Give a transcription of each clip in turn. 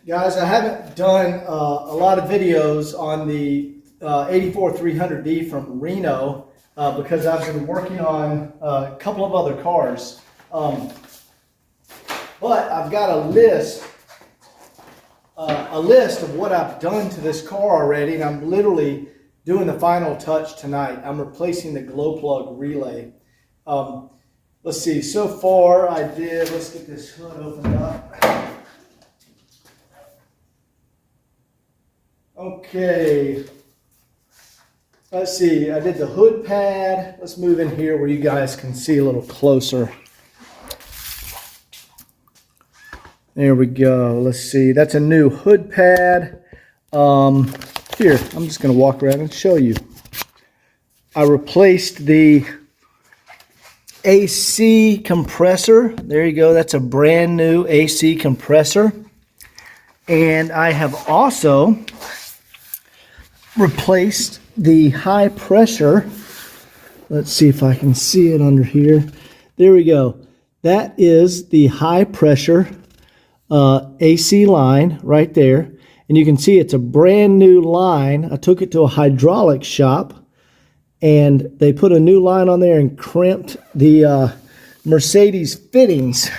Guys, I haven't done a lot of videos on the 84-300D from Reno because I've been working on a couple of other cars. But I've got a list of what I've done to this car already, and I'm literally doing the final touch tonight. I'm replacing the glow plug relay. Let's see, so far I did, let's get this hood opened up. Okay, let's see, I did the hood pad. Let's move in here where you guys can see a little closer. There we go. Let's see, that's a new hood pad. Here, I'm just going to walk around and show you. I replaced the AC compressor. There you go, that's a brand new AC compressor. And I have also replaced the high pressure. Let's see if I can see it under here. There we go. That is the high pressure AC line right there. And you can see it's a brand new line. I took it to a hydraulic shop and they put a new line on there and crimped the Mercedes fittings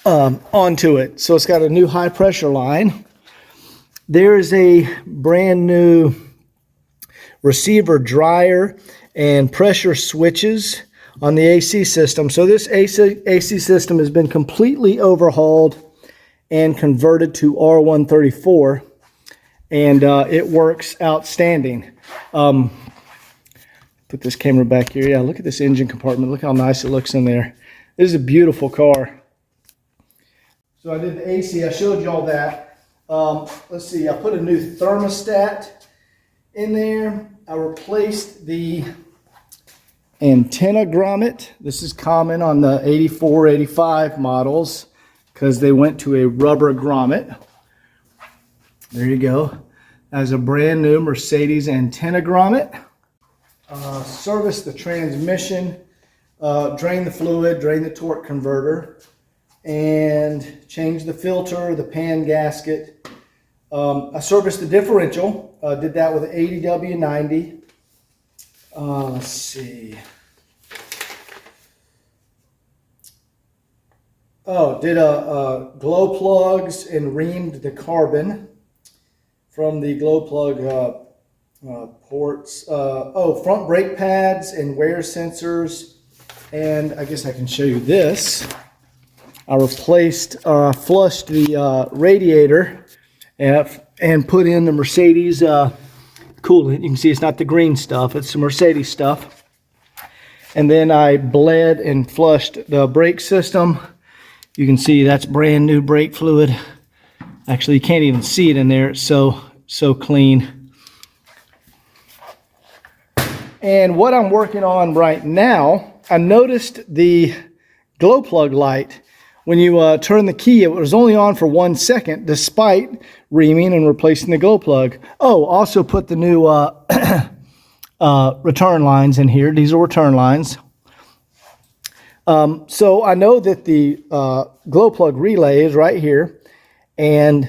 onto it. So it's got a new high pressure line. There is a brand new receiver dryer and pressure switches on the AC system. So this AC system has been completely overhauled and converted to R134, and it works outstanding. Put this camera back here. Yeah, look at this engine compartment. Look how nice it looks in there. This is a beautiful car. So I did the AC. I showed you all that. Let's see, I put a new thermostat in there. I replaced the antenna grommet. This is common on the 84, 85 models because they went to a rubber grommet. There you go. As a brand new Mercedes antenna grommet. Service the transmission, drain the fluid, drain the torque converter, and change the filter, the pan gasket. I serviced the differential, did that with an 80W90. Let's see. Oh, did a glow plugs and reamed the carbon from the glow plug ports. Front brake pads and wear sensors. And I guess I can show you this. I replaced, flushed the radiator and put in the Mercedes coolant. You can see it's not the green stuff, it's the Mercedes stuff. And then I bled and flushed the brake system. You can see that's brand new brake fluid. Actually, you can't even see it in there. It's so clean. And what I'm working on right now, I noticed the glow plug light. When you turn the key, it was only on for 1 second, despite reaming and replacing the glow plug. Oh, also put the new return lines in here. These are return lines. So I know that the glow plug relay is right here, and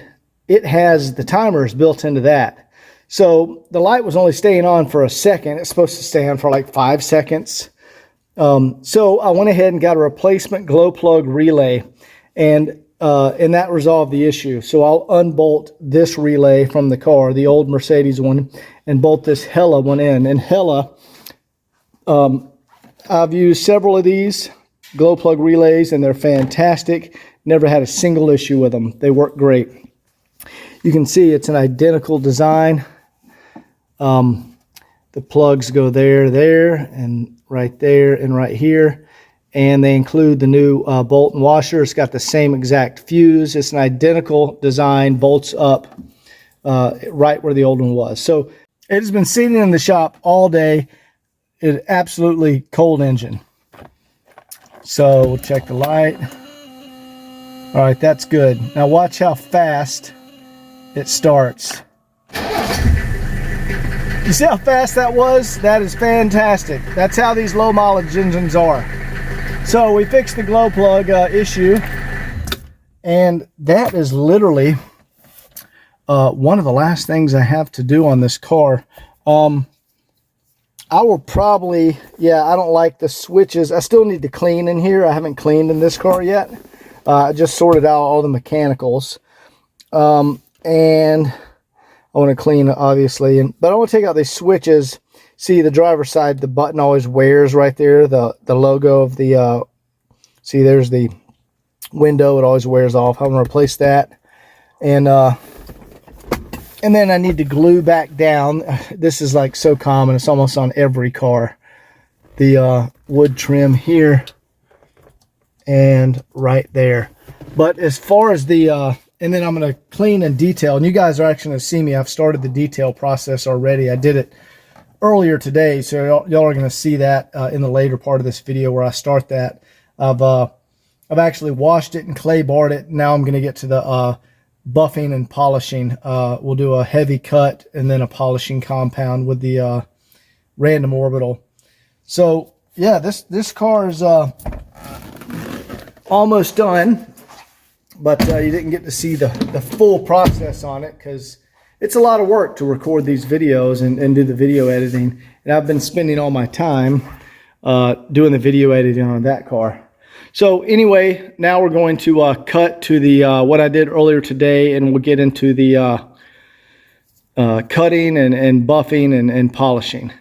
it has the timers built into that. So the light was only staying on for a second. It's supposed to stay on for like 5 seconds. So I went ahead and got a replacement glow plug relay, and that resolved the issue. So I'll unbolt this relay from the car, the old Mercedes one, and bolt this Hella one in. And Hella, I've used several of these glow plug relays, and they're fantastic. Never had a single issue with them. They work great. You can see it's an identical design. The plugs go there, and right there, and right here. And they include the new bolt and washer. It's got the same exact fuse. It's an identical design, bolts up right where the old one was. So it has been sitting in the shop all day. It's absolutely cold engine. So we'll check the light. All right, that's good. Now watch how fast it starts. You see how fast that was? That is fantastic. That's how these low mileage engines are. So we fixed the glow plug issue, And that is literally one of the last things I have to do on this car. I will probably, yeah, I don't like the switches. I still need to clean in here. I haven't cleaned in this car yet. I just sorted out all the mechanicals. And I want to clean, obviously. But I want to take out these switches. See, the driver's side, the button always wears right there. The logo of the, see, there's the window. It always wears off. I'm going to replace that. And then I need to glue back down. This is like so common. It's almost on every car. The wood trim here and right there. But as far as the, and then I'm going to clean and detail. And you guys are actually going to see me. I've started the detail process already. I did it earlier today. So y'all are going to see that in the later part of this video where I start that. I've actually washed it and clay barred it. Now I'm going to get to the buffing and polishing. We'll do a heavy cut and then a polishing compound with the random orbital. So yeah, this car is almost done, but you didn't get to see the full process on it because it's a lot of work to record these videos and do the video editing. And I've been spending all my time doing the video editing on that car. So anyway, now we're going to cut to the what I did earlier today, and we'll get into the cutting and buffing and polishing.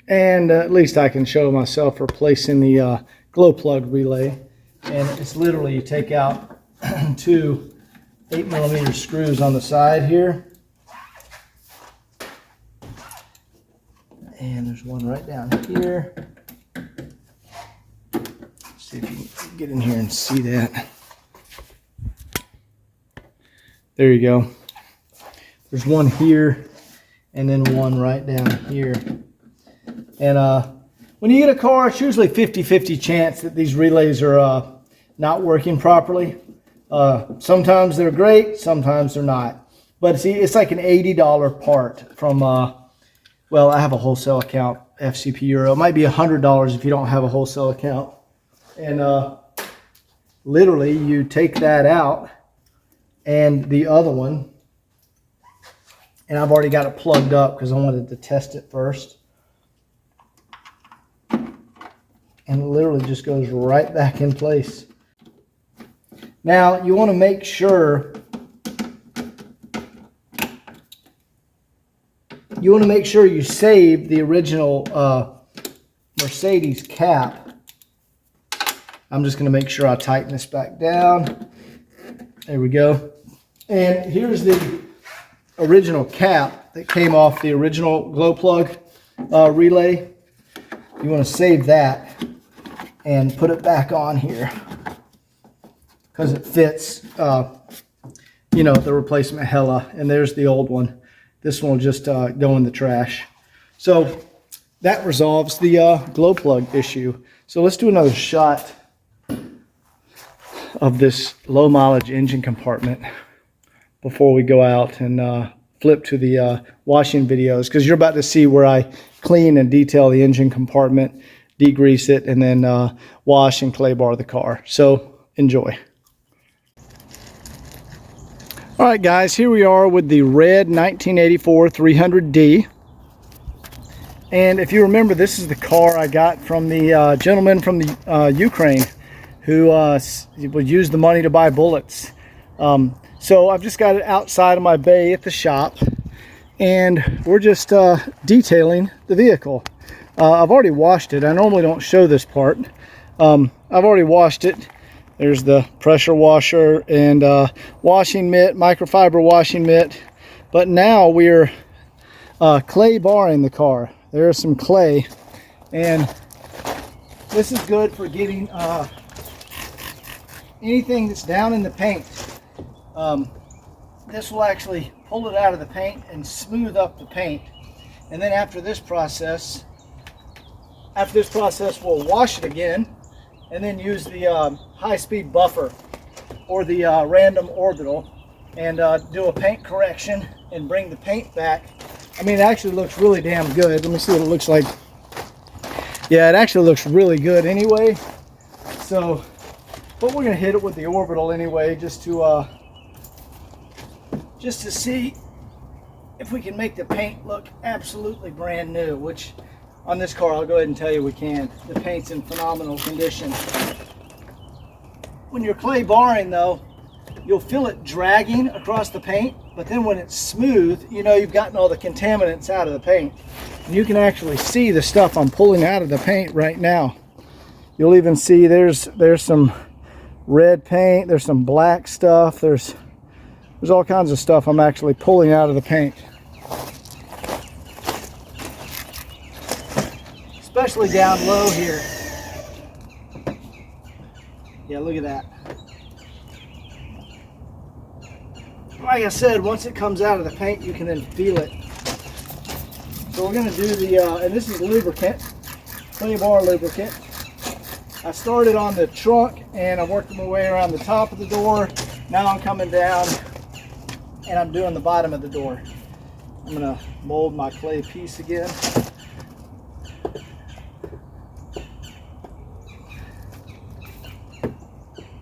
And at least I can show myself replacing the glow plug relay. And it's literally, you take out two 8mm screws on the side here. And there's one right down here. See if you can get in here and see that. There you go. There's one here and then one right down here. And when you get a car, it's usually 50-50 chance that these relays are not working properly. Sometimes they're great, sometimes they're not. But see, it's like an $80 part from, well, I have a wholesale account, FCP Euro. It might be $100 if you don't have a wholesale account. And literally you take that out and the other one, and I've already got it plugged up because I wanted to test it first. And it literally just goes right back in place. Now you want to make sure you save the original Mercedes cap. I'm just going to make sure I tighten this back down. There we go. And here's the original cap that came off the original glow plug relay. You want to save that and put it back on here because it fits, you know, the replacement Hella. And there's the old one. This one will just go in the trash. So that resolves the glow plug issue. So let's do another shot of this low mileage engine compartment before we go out and flip to the washing videos, because you're about to see where I clean and detail the engine compartment, degrease it, and then wash and clay bar the car. So enjoy. All right guys, here we are with the red 1984 300D. And if you remember, this is the car I got from the gentleman from the Ukraine who would use the money to buy bullets. So I've just got it outside of my bay at the shop, and we're just detailing the vehicle. I've already washed it. I normally don't show this part. I've already washed it. There's the pressure washer and washing mitt, microfiber washing mitt. But now we're clay barring the car. There's some clay, and this is good for getting anything that's down in the paint. This will actually pull it out of the paint and smooth up the paint. And then after this process we'll wash it again and then use the high-speed buffer or the random orbital and do a paint correction and bring the paint back. I mean, it actually looks really damn good. Let me see what it looks like. Yeah, it actually looks really good anyway. So But we're going to hit it with the orbital anyway, just to see if we can make the paint look absolutely brand new, which on this car I'll go ahead and tell you we can. The paint's in phenomenal condition. When you're clay barring though, you'll feel it dragging across the paint, but then when it's smooth, you know you've gotten all the contaminants out of the paint. And you can actually see the stuff I'm pulling out of the paint right now. You'll even see there's some red paint, there's some black stuff, there's all kinds of stuff I'm actually pulling out of the paint. Especially down low here. Yeah, look at that. Like I said, once it comes out of the paint, you can then feel it. So we're going to do and this is lubricant, clay bar lubricant. I started on the trunk and I worked my way around the top of the door. Now I'm coming down and I'm doing the bottom of the door. I'm going to mold my clay piece again.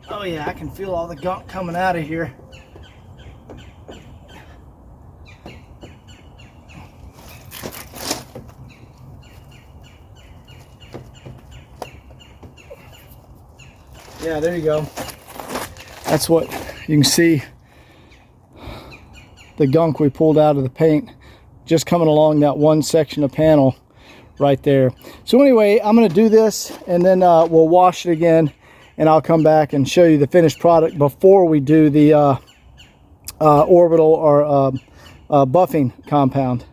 Oh yeah, I can feel all the gunk coming out of here. Yeah, there you go. That's what you can see, the gunk we pulled out of the paint just coming along that one section of panel right there. So anyway, I'm going to do this and then we'll wash it again and I'll come back and show you the finished product before we do the orbital or buffing compound.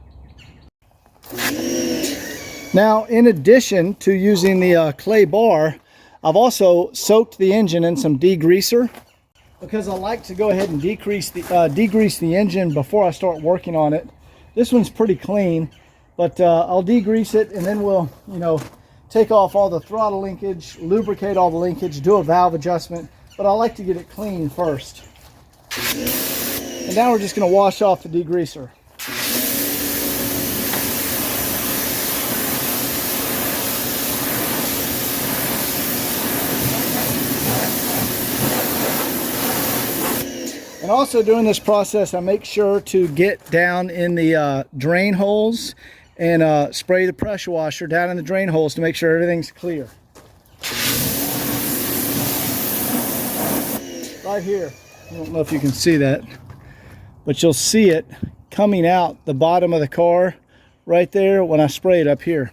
Now, in addition to using the clay bar, I've also soaked the engine in some degreaser because I like to go ahead and degrease the engine before I start working on it. This one's pretty clean, but I'll degrease it and then we'll, take off all the throttle linkage, lubricate all the linkage, do a valve adjustment, but I like to get it clean first. And now we're just going to wash off the degreaser. And also during this process, I make sure to get down in the drain holes and spray the pressure washer down in the drain holes to make sure everything's clear. Right here, I don't know if you can see that, but you'll see it coming out the bottom of the car right there when I spray it up here.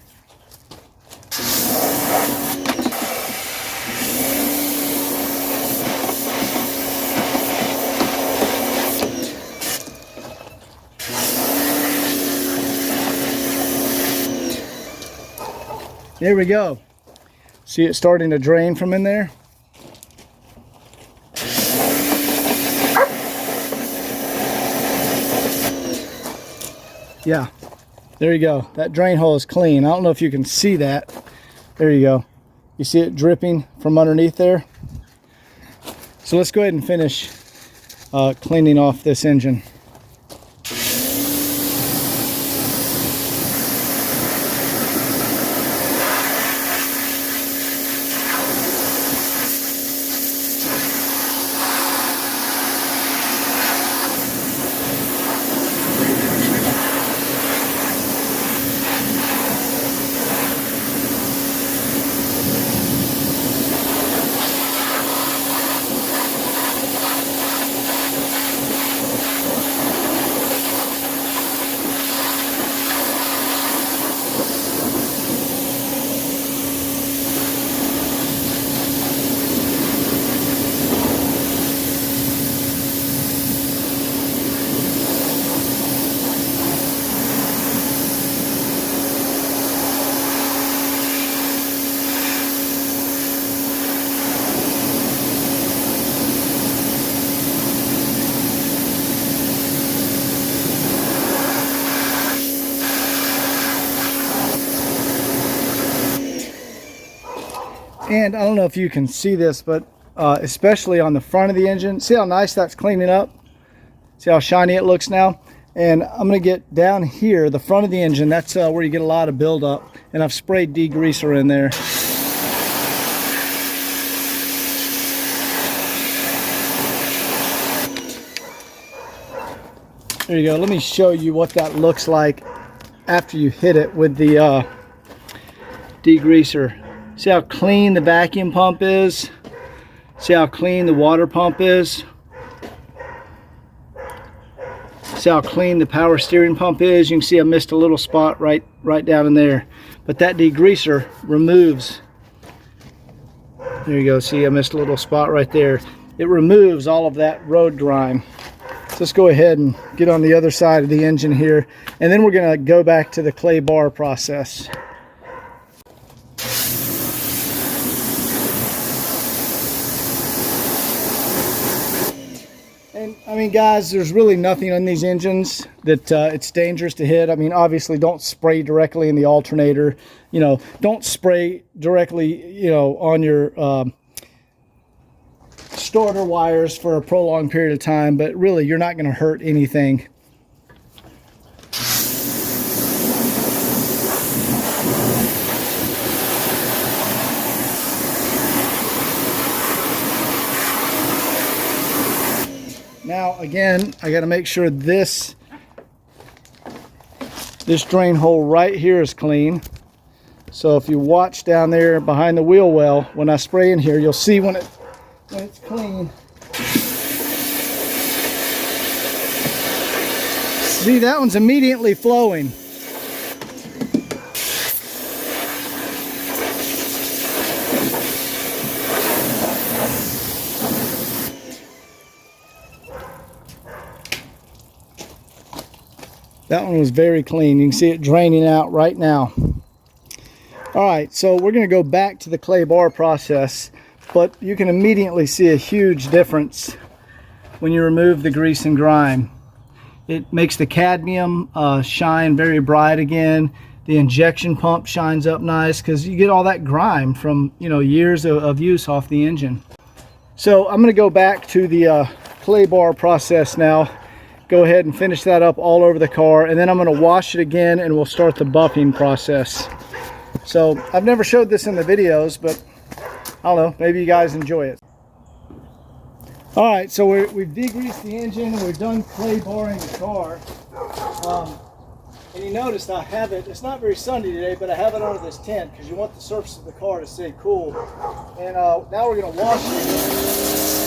There we go. See it starting to drain from in there? Yeah, there you go. That drain hole is clean. I don't know if you can see that. There you go. You see it dripping from underneath there? So let's go ahead and finish cleaning off this engine. And I don't know if you can see this, but especially on the front of the engine, see how nice that's cleaning up? See how shiny it looks now? And I'm going to get down here, the front of the engine, that's where you get a lot of buildup. And I've sprayed degreaser in there. There you go. Let me show you what that looks like after you hit it with the degreaser. See how clean the vacuum pump is? See how clean the water pump is? See how clean the power steering pump is? You can see I missed a little spot right down in there. But that degreaser removes. There you go. See, I missed a little spot right there. It removes all of that road grime. So let's go ahead and get on the other side of the engine here. And then we're going to go back to the clay bar process. And I mean, guys, there's really nothing on these engines that it's dangerous to hit. I mean, obviously don't spray directly in the alternator. You know, don't spray directly, you know, on your starter wires for a prolonged period of time, but really you're not going to hurt anything. Now again, I got to make sure this drain hole right here is clean. So if you watch down there behind the wheel well, when I spray in here, you'll see when it's clean. See, that one's immediately flowing. That one was very clean. You can see it draining out right now. All right, so we're going to go back to the clay bar process, but you can immediately see a huge difference when you remove the grease and grime. It makes the cadmium shine very bright again. The injection pump shines up nice because you get all that grime from, you know, years of use off the engine. So I'm going to go back to the clay bar process now. Go ahead and finish that up all over the car, and then I'm going to wash it again and we'll start the buffing process. So I've never showed this in the videos, but I don't know, maybe you guys enjoy it. All right, so we've degreased the engine and we've done clay barring the car. And you noticed I have it, it's not very sunny today, but I have it under this tent because you want the surface of the car to stay cool. And now we're going to wash it.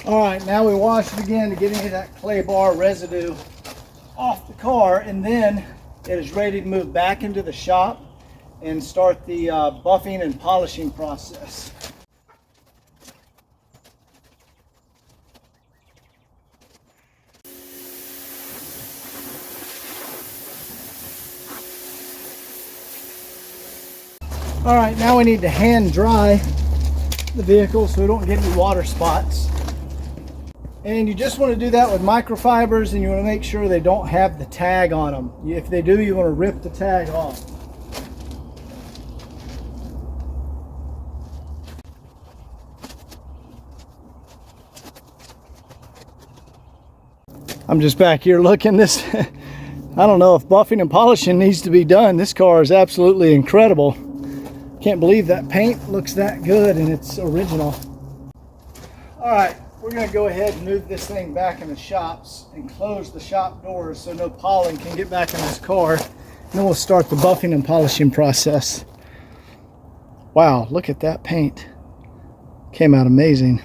All right, now we wash it again to get any of that clay bar residue off the car, and then it is ready to move back into the shop and start the buffing and polishing process. All right, now we need to hand dry the vehicle so we don't get any water spots. And you just want to do that with microfibers, and you want to make sure they don't have the tag on them. If they do, you want to rip the tag off. I'm just back here looking. This, I don't know if buffing and polishing needs to be done. This car is absolutely incredible. Can't believe that paint looks that good and it's original. All right. We're going to go ahead and move this thing back in the shops and close the shop doors so no pollen can get back in this car. And then we'll start the buffing and polishing process. Wow, look at that paint. Came out amazing.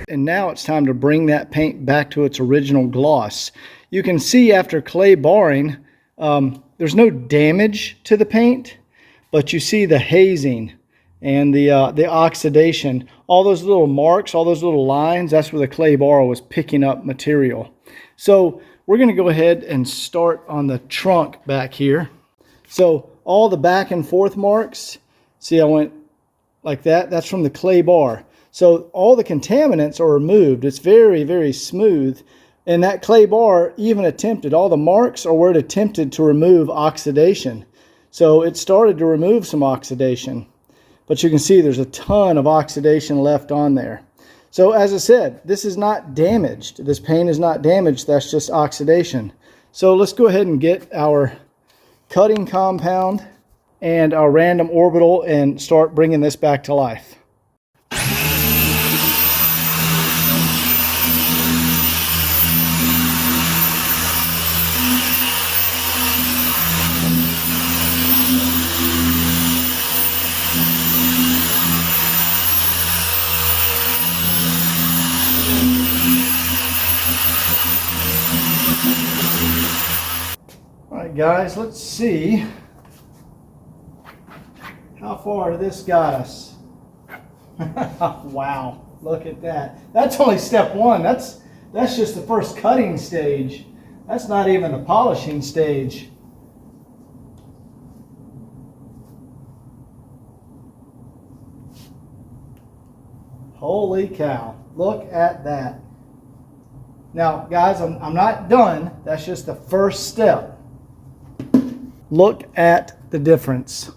And now it's time to bring that paint back to its original gloss. You can see after clay barring, there's no damage to the paint, but you see the hazing And the oxidation, all those little marks, all those little lines, that's where the clay bar was picking up material. So we're going to go ahead and start on the trunk back here. So all the back and forth marks, see I went like that, that's from the clay bar. So all the contaminants are removed. It's very, very smooth. And that clay bar even attempted, all the marks are where it attempted to remove oxidation. So it started to remove some oxidation. But you can see there's a ton of oxidation left on there. So as I said, this is not damaged. This paint is not damaged. That's just oxidation. So let's go ahead and get our cutting compound and our random orbital and start bringing this back to life. Alright guys, let's see how far this got us. Wow, look at that. That's only step one. That's just the first cutting stage. That's not even the polishing stage. Holy cow, look at that. Now guys, I'm not done. That's just the first step. Look at the difference.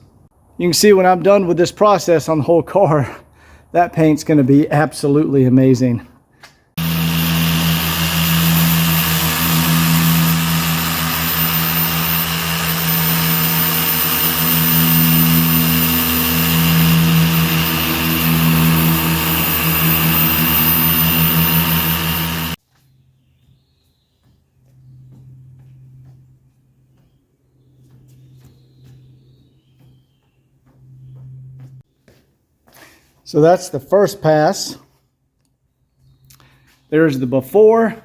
You can see when I'm done with this process on the whole car, that paint's going to be absolutely amazing. So that's the first pass. There's the before,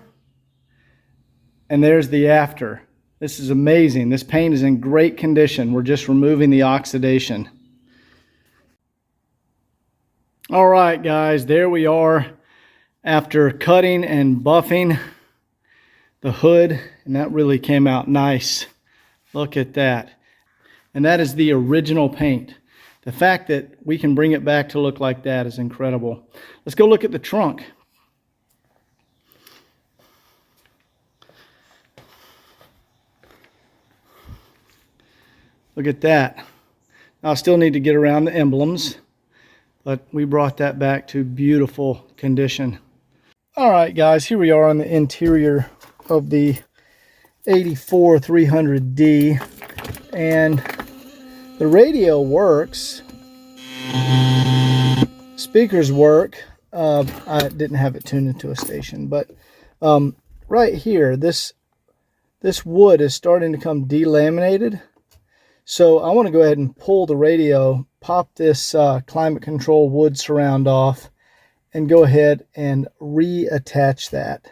and there's the after. This is amazing. This paint is in great condition. We're just removing the oxidation. All right, guys, there we are after cutting and buffing the hood, and that really came out nice. Look at that. And that is the original paint. The fact that we can bring it back to look like that is incredible. Let's go look at the trunk. Look at that. Now, I still need to get around the emblems, but we brought that back to beautiful condition. All right, guys, here we are on the interior of the 84 300D, and the radio works, speakers work. I didn't have it tuned into a station, but right here, this wood is starting to come delaminated. So I want to go ahead and pull the radio, pop this climate control wood surround off, and go ahead and reattach that.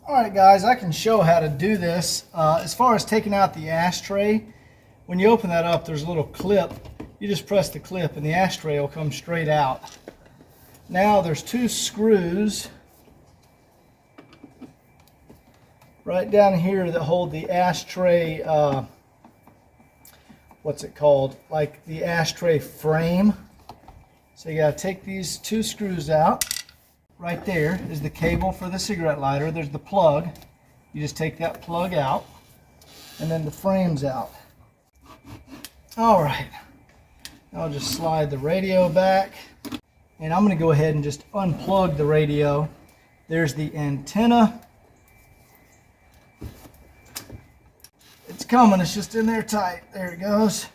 All right, guys, I can show how to do this. As far as taking out the ashtray, when you open that up, there's a little clip. You just press the clip and the ashtray will come straight out. Now there's two screws right down here that hold the ashtray, what's it called? Like the ashtray frame. So you gotta take these two screws out. Right there is the cable for the cigarette lighter. There's the plug. You just take that plug out, and then the frame's out. All right, I'll just slide the radio back, and I'm going to go ahead and just unplug the radio. There's the antenna. It's coming, it's just in there tight. There it goes.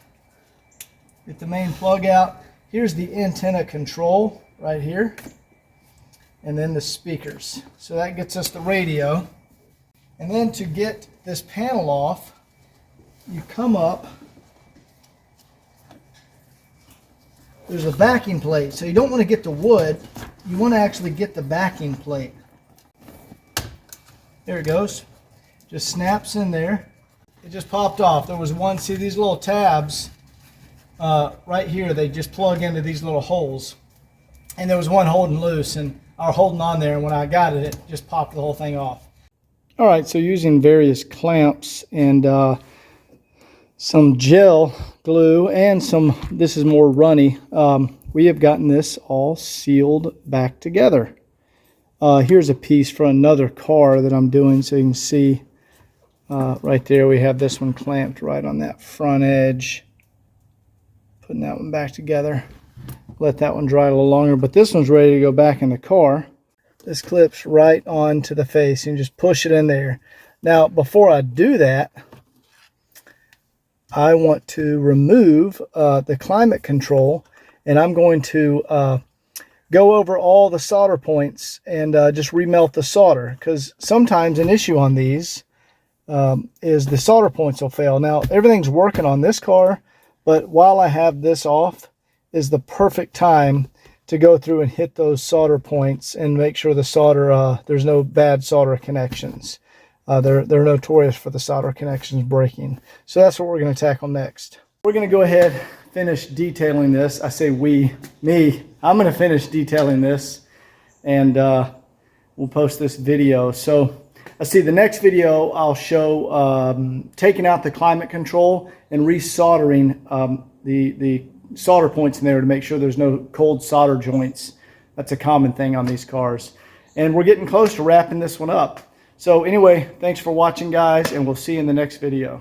Get the main plug out. Here's the antenna control right here, and then the speakers. So that gets us the radio. And then to get this panel off, you come up. There's a backing plate, so you don't want to get the wood, you want to actually get the backing plate. There it goes. Just snaps in there. It just popped off. There was one, see these little tabs right here, they just plug into these little holes. And there was one holding loose or holding on there, and when I got it, it just popped the whole thing off. All right, so using various clamps and some gel glue and some, this is more runny, we have gotten this all sealed back together. Here's a piece for another car that I'm doing, so you can see right there we have this one clamped right on that front edge. Putting that one back together. Let that one dry a little longer, but this one's ready to go back in the car. This clips right onto the face and just push it in there. Now, before I do that, I want to remove the climate control, and I'm going to go over all the solder points and just remelt the solder, because sometimes an issue on these is the solder points will fail. Now, everything's working on this car, but while I have this off is the perfect time to go through and hit those solder points and make sure the solder, there's no bad solder connections. They're notorious for the solder connections breaking. So that's what we're going to tackle next. We're going to go ahead, finish detailing this. I say me. I'm going to finish detailing this, and we'll post this video. So I see the next video I'll show taking out the climate control and resoldering the solder points in there to make sure there's no cold solder joints. That's a common thing on these cars. And we're getting close to wrapping this one up. So anyway, thanks for watching, guys, and we'll see you in the next video.